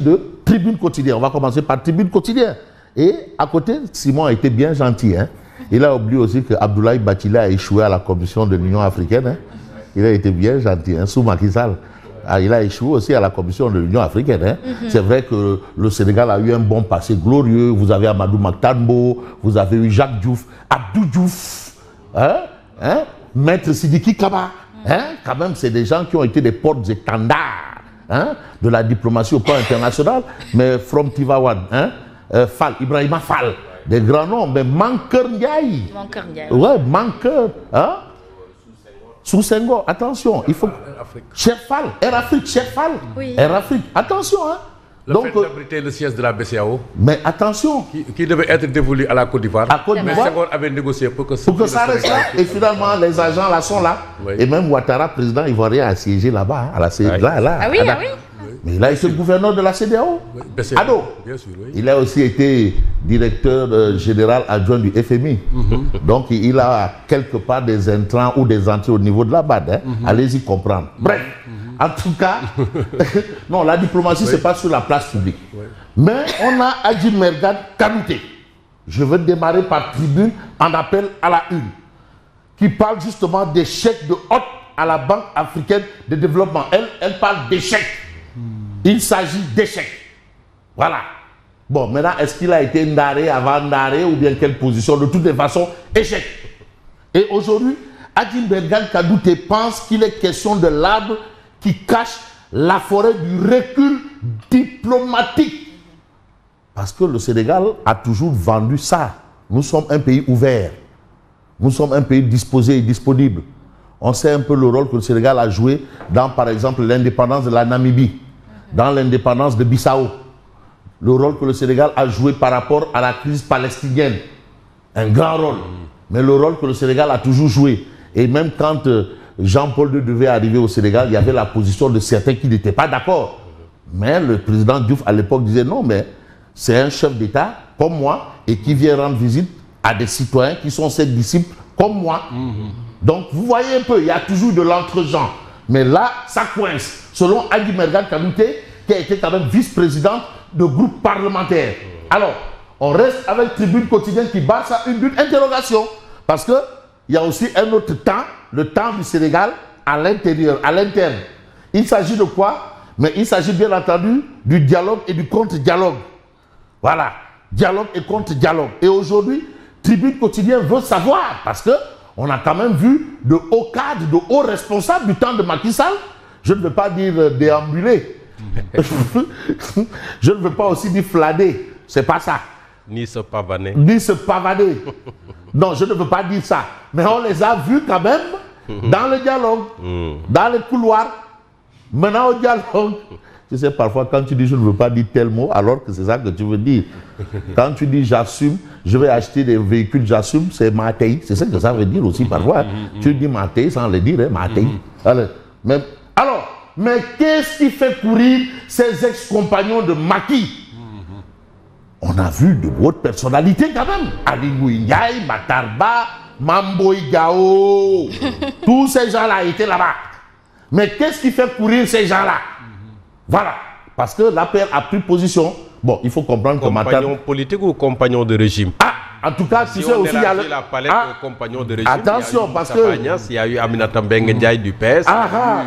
de Tribune Quotidienne. On va commencer par Tribune Quotidienne. Et à côté, Simon a été bien gentil. Hein. Il a oublié aussi que Abdoulaye Bathily a échoué à la commission de l'Union africaine. Hein. Il a été bien gentil, hein, sous Macky Sall. Ah, il a échoué aussi à la commission de l'Union africaine. Hein. C'est vrai que le Sénégal a eu un bon passé glorieux. Vous avez Amadou Maktambo, vous avez eu Jacques Diouf, Abdou Diouf, hein, Maître Sidiki Kaba. Hein. Quand même, c'est des gens qui ont été des portes-étendards. Hein, de la diplomatie au plan international, mais From Tivaouane, hein, Fall, Ibrahima Fall, des grands noms, mais Mankeur Ndiaye. Mankeur Ndiaye. Ouais, Mankeur. Hein? Sous Senghor, attention, il faut. Chef Fall, Air Afrique, Chef Fall. Oui. Air Afrique, attention, hein. Le fait d'abriter le siège de la BCEAO. Mais attention. Qui devait être dévolu à la Côte d'Ivoire. Mais Senghor avait négocié pour que ça reste là. Et finalement, les agents là sont là. Oui. Et même Ouattara, président ivoirien, a siégé là-bas, hein, à la CEDEAO. Ah oui, ah oui. Mais il a été gouverneur de la CEDEAO. Oui, Ado. Bien sûr, oui. Il a aussi été directeur général adjoint du FMI. Donc il a quelque part des intrants ou des entrées au niveau de la BAD. Hein. Allez-y comprendre. Bref. En tout cas, non, la diplomatie, c'est pas sur la place publique. Oui. Mais on a Adji Mergane Kanouté. Je veux démarrer par Tribune en appel à la une, qui parle justement des chèques de hôtes à la Banque africaine de développement. Elle parle d'échecs. Il s'agit d'échecs. Voilà. Bon, maintenant, est-ce qu'il a été ndaré avant ndaré ou bien quelle position? De toutes les façons, échec. Et aujourd'hui, Adji Mergane Kanouté pense qu'il est question de l'arbre qui cache la forêt du recul diplomatique. Parce que le Sénégal a toujours vendu ça. Nous sommes un pays ouvert. Nous sommes un pays disposé et disponible. On sait un peu le rôle que le Sénégal a joué dans, par exemple, l'indépendance de la Namibie, dans l'indépendance de Bissau. Le rôle que le Sénégal a joué par rapport à la crise palestinienne. Un grand rôle. Mais le rôle que le Sénégal a toujours joué. Et même quand Jean-Paul II devait arriver au Sénégal, il y avait la position de certains qui n'étaient pas d'accord. Mais le président Diouf, à l'époque, disait non, mais c'est un chef d'État comme moi et qui vient rendre visite à des citoyens qui sont ses disciples comme moi. Donc, vous voyez un peu, il y a toujours de l'entre-gens. Mais là, ça coince. Selon Adji Mergane Kanouté, qui a été quand même vice-présidente de groupe parlementaire. Alors, on reste avec Tribune Quotidienne qui barre ça une interrogation. Parce qu'il y a aussi un autre temps, le temps du Sénégal à l'intérieur, à l'interne. Il s'agit de quoi? Mais il s'agit bien entendu du dialogue et du contre-dialogue. Voilà, dialogue et contre-dialogue. Et aujourd'hui, Tribune Quotidienne veut savoir, parce qu'on a quand même vu de hauts cadres, de hauts responsables du temps de Macky Sall. Je ne veux pas dire déambuler. Je ne veux pas aussi dire flâner. C'est pas ça. Ni se pavaner. Ni se pavaner. Non, je ne veux pas dire ça. Mais on les a vus quand même dans le dialogue, dans les couloirs. Maintenant au dialogue. Tu sais, parfois, quand tu dis je ne veux pas dire tel mot, alors que c'est ça que tu veux dire. Quand tu dis j'assume, je vais acheter des véhicules, j'assume, c'est Matei. C'est ça que ça veut dire aussi parfois. Tu dis Matei sans le dire, hein, Matei. Alors, mais qu'est-ce qui fait courir ces ex-compagnons de Macky? On a vu de hautes personnalités quand même. Ali Ndiaye, Matarba, Mamboy Gao. Tous ces gens-là étaient là-bas. Mais qu'est-ce qui fait courir ces gens-là? Voilà. Parce que l'APR a pris position. Bon, il faut comprendre que compagnon politique ou compagnon de régime? Ah, en tout cas, tu sais aussi, il y a la palette aux compagnons de régime. Attention, parce que il y a eu Aminata Mbengue Ndiaye du PS.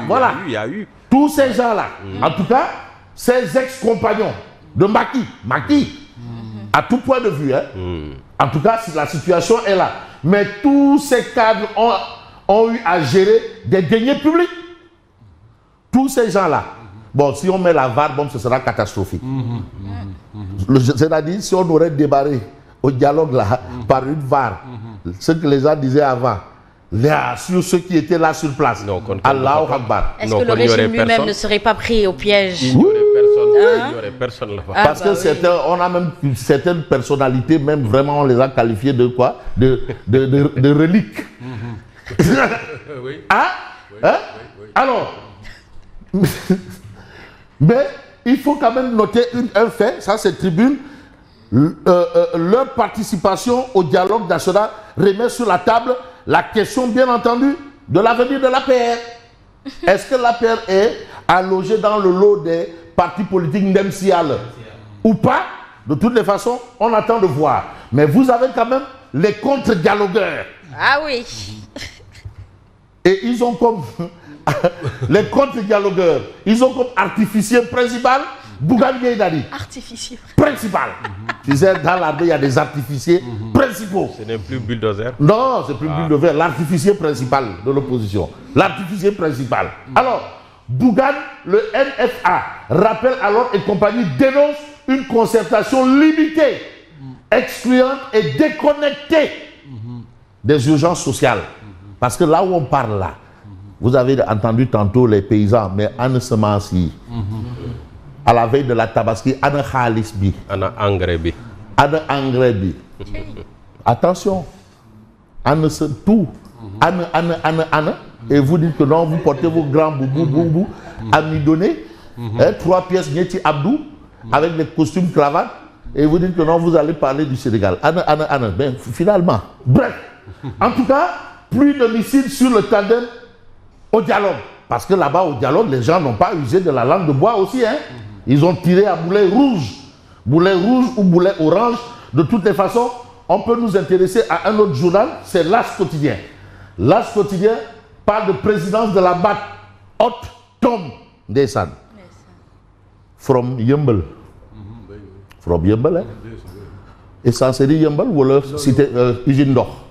Voilà. Il y a eu tous ces gens-là. En tout cas, ces ex-compagnons de Macky, à tout point de vue, hein. En tout cas, la situation est là. Mais tous ces cadres ont eu à gérer des deniers publics. Tous ces gens-là. Bon, si on met la VAR, bon, ce sera catastrophique. C'est-à-dire, si on aurait débarré au dialogue là, par une VAR, ce que les gens disaient avant, sur ceux qui étaient là sur place. Allahu Akbar. Est-ce que le régime lui-même ne serait pas pris au piège? Il n'y aurait personne là-bas. Parce que on a même certaines personnalités, même vraiment, on les a qualifiées de quoi? De reliques. Oui. Alors, mais il faut quand même noter un fait, ça c'est Tribune, leur participation au dialogue national remet sur la table la question, bien entendu, de l'avenir de l'APR. Est-ce que l'APR est allogée dans le lot des partis politiques Ndemsial ou pas, de toutes les façons, on attend de voir. Mais vous avez quand même les contre-dialogueurs. Ah oui. Et ils ont comme les contre-dialogueurs, ils ont comme artificier principal Bougane Gueye Dany. Artificier. Principal. Tu sais, dans l'armée, il y a des artificiers principaux. Ce n'est plus bulldozer. Non, c'est plus bulldozer, l'artificier principal de l'opposition. L'artificier principal. Alors, Bougane, le NFA, Rappel alors et compagnie dénonce une concertation limitée, excluante et déconnectée des urgences sociales. Parce que là où on parle là, vous avez entendu tantôt les paysans, mais Anne Semansi, à la veille de la Tabaski, Anne Khalisbi, Anne Angrebi. Anne Angrebi. Attention, Anne tout, Anne, et vous dites que non, vous portez vos grands boubou, amidonnés, 3 pièces Nieti Abdou, avec les costumes cravates, et vous dites que non, vous allez parler du Sénégal. Anne, ben, finalement, bref, en tout cas, plus de missiles sur le tandem au dialogue. Parce que là-bas, au dialogue, les gens n'ont pas usé de la langue de bois aussi. Hein. Ils ont tiré à boulet rouge. Boulet rouge ou boulet orange. De toutes les façons, on peut nous intéresser à un autre journal, c'est l'As quotidien. L'As quotidien parle de présidence de la BAT. Hot Tom Ndesan. From Yembel. From Yembel, hein. Et ça, c'est dit Yembel ou la cité usine d'or.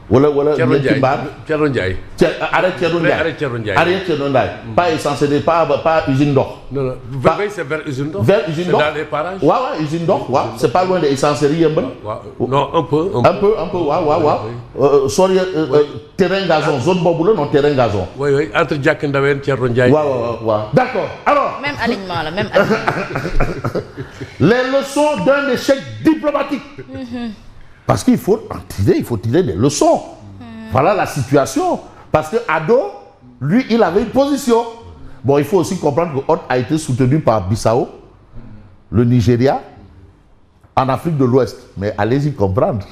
Wala ñetti baar Thierno Ndiaye. Arrête Thierno Ndiaye. Arrête Thierno Ndiaye. Pas essentiel, pas usine d'or. Non, c'est vers usine d'or. Vers usine d'or. C'est dans les parages. Ouais, usine d'or. Ouais. C'est pas loin de essentiel Yembel. Non, un peu. Ouais. Sorry, terrain gazon. Zone boboule, non, terrain gazon. Oui. Entre Jack Ndawen, Thierno Ndiaye. Ouais. D'accord. Alors. Même alignement, là, même alignement. Les leçons d'un échec diplomatique. Parce qu'il faut tirer des leçons. Voilà la situation. Parce que Ado, lui, il avait une position. Bon, il faut aussi comprendre que Hott a été soutenu par Bissau, le Nigeria, en Afrique de l'Ouest. Mais allez-y comprendre.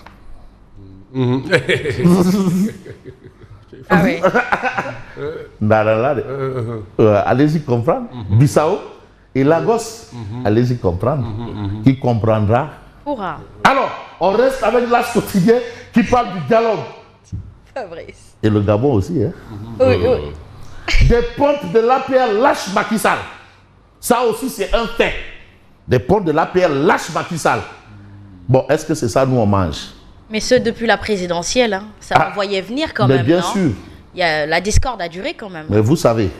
Ah oui. Allez-y comprendre. Bissau et Lagos, allez-y comprendre. Qui comprendra? Pourra. Alors, on reste avec l'As quotidien qui parle du dialogue. Fabrice. Et le Gabon aussi. Hein? Oui. Des pontes de l'APR lâchent Macky Sall. Ça aussi, c'est un fait. Des pontes de l'APR lâchent Macky Sall. Bon, est-ce que c'est ça, nous, on mange? Mais ce, depuis la présidentielle, hein, ça on voyait venir quand même. Bien non sûr. La discorde a duré quand même. Mais vous savez,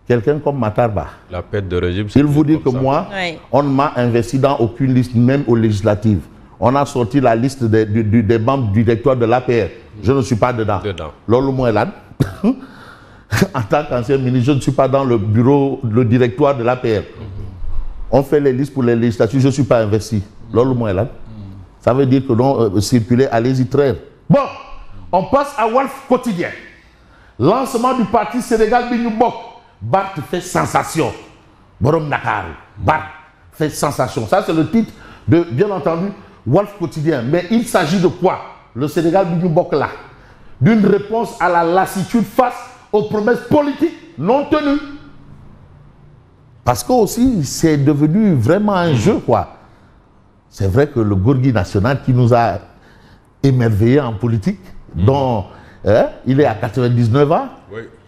quelqu'un comme Matarba, la perte de régime, il vous dit que moi, on ne m'a investi dans aucune liste, même aux législatives. On a sorti la liste des membres du directoire de l'APR. Je ne suis pas dedans. Lolo Mouelane, en tant qu'ancien ministre, je ne suis pas dans le bureau, le directoire de l'APR. On fait les listes pour les législatives, je ne suis pas investi. Lolo Mouelane. Ça veut dire que non, circuler, allez-y traire. Bon, on passe à Walf Quotidien. Lancement du parti Sénégal Bignubok. Bart fait sensation. Borom Nakar. Bart fait sensation. Ça, c'est le titre de, bien entendu, Walf Quotidien. Mais il s'agit de quoi? Le Sénégal Bignubok là. D'une réponse à la lassitude face aux promesses politiques non tenues. Parce que aussi, c'est devenu vraiment un jeu, quoi. C'est vrai que le Gorgui national qui nous a émerveillés en politique, dont il est à 99 ans,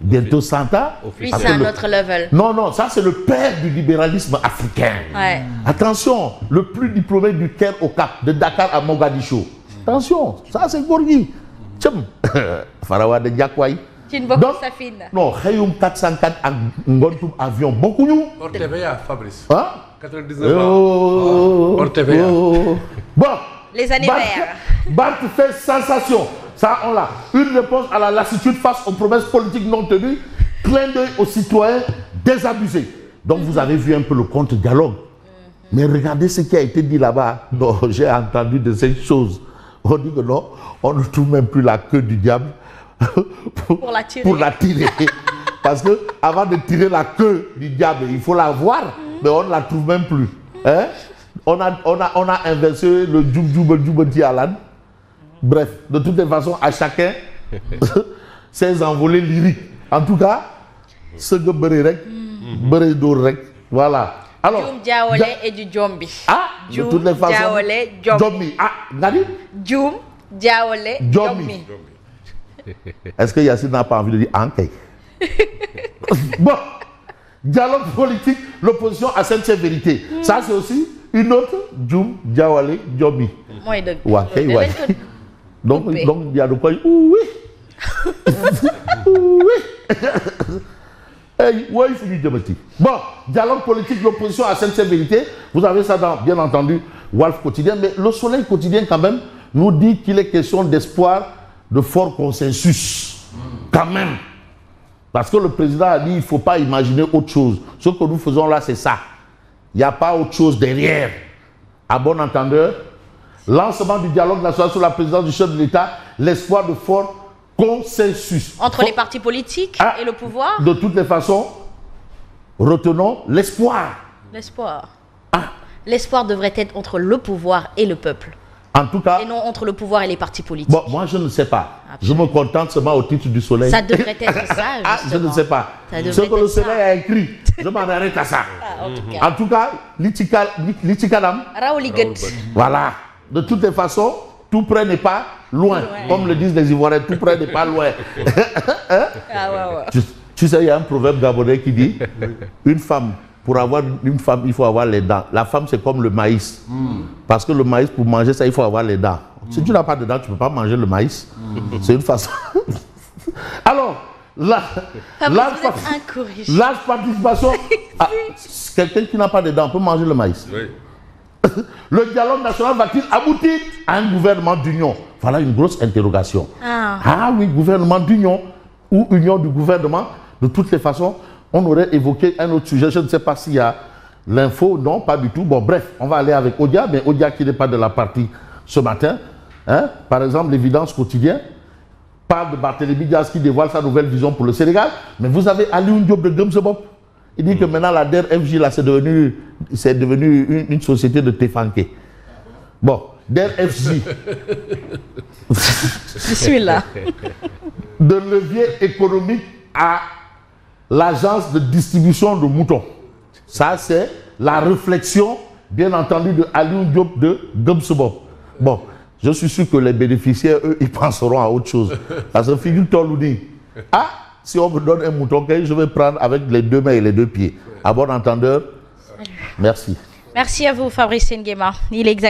bientôt 100 ans. Lui, c'est un autre level. Non, ça c'est le père du libéralisme africain. Ouais. Attention, le plus diplômé du Caire au Cap, de Dakar à Mogadiscio. Attention, ça c'est Gorgui. Farawa de Diakwai. Donc, non, Khayoum 404 ak Ngontoum avion, beaucoup nous. Hors TVA, Fabrice. Hein? 99 ans. Hors TVA. Bon. Les anniversaires. Bart fait sensation. Ça, on l'a. Une réponse à la lassitude face aux promesses politiques non tenues. Clin d'œil aux citoyens désabusés. Donc, vous avez vu un peu le contre-dialogue. Mais regardez ce qui a été dit là-bas. Non, j'ai entendu de ces choses. On dit que non, on ne trouve même plus la queue du diable pour la tirer. Parce que avant de tirer la queue du diable, il faut la voir, mais on ne la trouve même plus. Hein? On a inversé le djoub Alan. Bref, de toutes les façons, à chacun ses envolées lyriques. En tout cas, ce que Bererek, Voilà. Alors, Djoum Diawole et du Djombi. Ah, de toutes les façons. Diawole, Djombi. Ah, Nadi? Djoum Diawole, Djombi. Est-ce que Yassine n'a pas envie de dire Ankei? Bon, dialogue politique, l'opposition à cette vérité. Ça, c'est aussi une autre Djoum Diawole, Djombi. Moi, de Ouais. Donc, il y a de quoi. Oui. Oui. Bon, dialogue politique, l'opposition à cette vérité. Vous avez ça dans, bien entendu, Walf Quotidien. Mais le Soleil Quotidien, quand même, nous dit qu'il est question d'espoir, de fort consensus. Quand même. Parce que le président a dit qu'il ne faut pas imaginer autre chose. Ce que nous faisons là, c'est ça. Il n'y a pas autre chose derrière. À bon entendeur, lancement du dialogue national sur la présidence du chef de l'État, l'espoir de fort consensus. Entre les partis politiques et le pouvoir? De toutes les façons, retenons l'espoir. L'espoir. L'espoir devrait être entre le pouvoir et le peuple. En tout cas. Et non entre le pouvoir et les partis politiques. Bon, moi je ne sais pas. Absolument. Je me contente seulement au titre du Soleil. Ça devrait être ça, je ne sais pas. Ce que le Soleil a écrit, je m'en arrête à ça. En tout cas, l'Itikadam. Voilà. De toutes les façons, tout près n'est pas loin. Comme le disent les Ivoiriens, tout près n'est pas loin. Tu sais, il y a un proverbe gabonais qui dit une femme, pour avoir une femme, il faut avoir les dents. La femme, c'est comme le maïs. Parce que le maïs, pour manger ça, il faut avoir les dents. Si tu n'as pas de dents, tu ne peux pas manger le maïs. C'est une façon. Alors, large participation. Quelqu'un qui n'a pas de dents peut manger le maïs. Le dialogue national va-t-il aboutir à un gouvernement d'union? Voilà une grosse interrogation. Ah oui, gouvernement d'union ou union du gouvernement. De toutes les façons, on aurait évoqué un autre sujet. Je ne sais pas s'il y a l'info. Non, pas du tout. Bon, bref, on va aller avec Odia. Mais Odia qui n'est pas de la partie ce matin. Par exemple, l'évidence quotidien parle de Barthélémy Diaz qui dévoile sa nouvelle vision pour le Sénégal. Mais vous avez Alioune Diop de Gumsebop. Il dit que maintenant la DER/FJ là, c'est devenu une société de Tefanké. Bon, DER/FJ. Je suis là. De levier économique à l'agence de distribution de moutons. Ça, c'est la réflexion, bien entendu, de Alioune Diop de Gumsebop. Bon, je suis sûr que les bénéficiaires, eux, ils penseront à autre chose. Parce que figure-toi, Loudi. Si on me donne un mouton, je vais prendre avec les deux mains et les deux pieds. À bon entendeur, merci. Merci à vous, Fabrice Nguema. Il est exact.